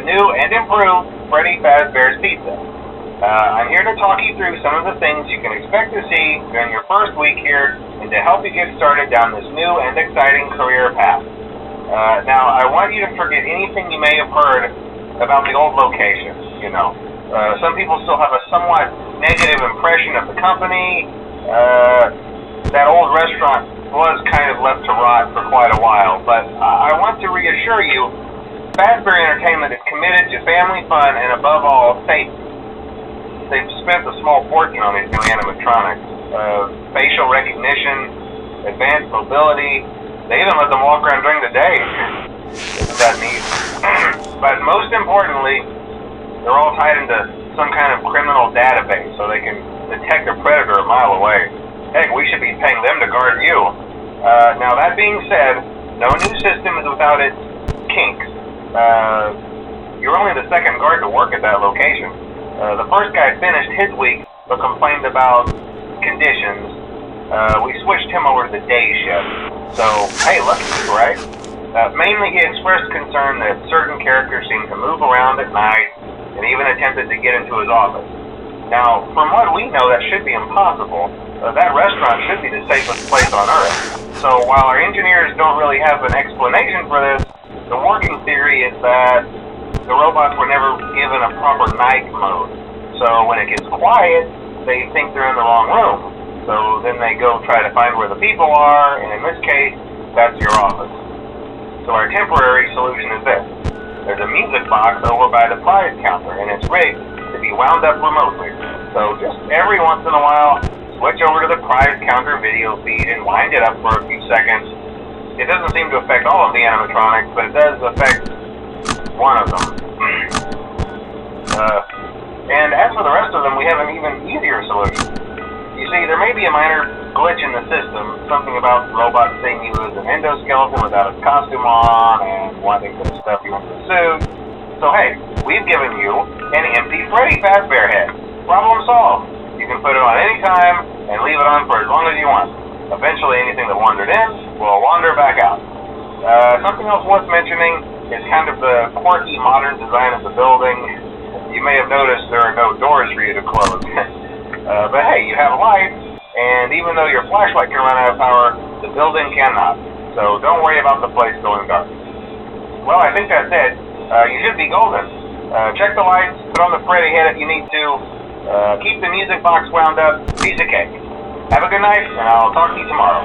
new and improved Freddy Fazbear's Pizza. I'm here to talk you through some of the things you can expect to see during your first week here and to help you get started down this new and exciting career path. Now, I want you to forget anything you may have heard about the old location. Some people still have a somewhat negative impression of the company. That old restaurant was kind of left to rot for quite a while, but I want to reassure you, Fazbear Entertainment is committed to family fun and above all, safety. They've spent a small fortune on these new animatronics. Facial recognition, advanced mobility, they even let them walk around during the day. Isn't that neat? But most importantly, they're all tied into some kind of criminal database so they can detect a predator a mile away. Heck, we should be paying them to guard you. Now that being said, no new system is without its kinks. You're only the second guard to work at that location. The first guy finished his week but complained about conditions. We switched him over to the day shift. So, hey, lucky you, right? Mainly he expressed concern that certain characters seemed to move around at night and even attempted to get into his office. Now, from what we know, that should be impossible. That restaurant should be the safest place on Earth. So while our engineers don't really have an explanation for this, the working theory is that the robots were never given a proper night mode. So when it gets quiet, they think they're in the wrong room. So then they go try to find where the people are, and in this case, that's your office. So our temporary solution is this. There's a music box over by the prize counter, and it's rigged to be wound up remotely. So just every once in a while, switch over to the prize counter video feed and wind it up for a few seconds. It doesn't seem to affect all of the animatronics, but it does affect one of them. And as for the rest of them, we have an even easier solution. You see, there may be a minor glitch in the system, something about robots seeing you as an endoskeleton without its costume on and wanting to stuff you into a suit. So hey, we've given you an empty Freddy Fazbear head. Problem solved. You can put it on any time and leave it on for as long as you want. Eventually anything that wandered in will wander back out. Something else worth mentioning is kind of the quirky modern design of the building. You may have noticed there are no doors for you to close. But hey, you have lights, and even though your flashlight can run out of power, the building cannot. So don't worry about the place going dark. Well, I think that's it. You should be golden. Check the lights, put on the Freddy head if you need to. Keep the music box wound up, piece of cake. Have a good night, and I'll talk to you tomorrow.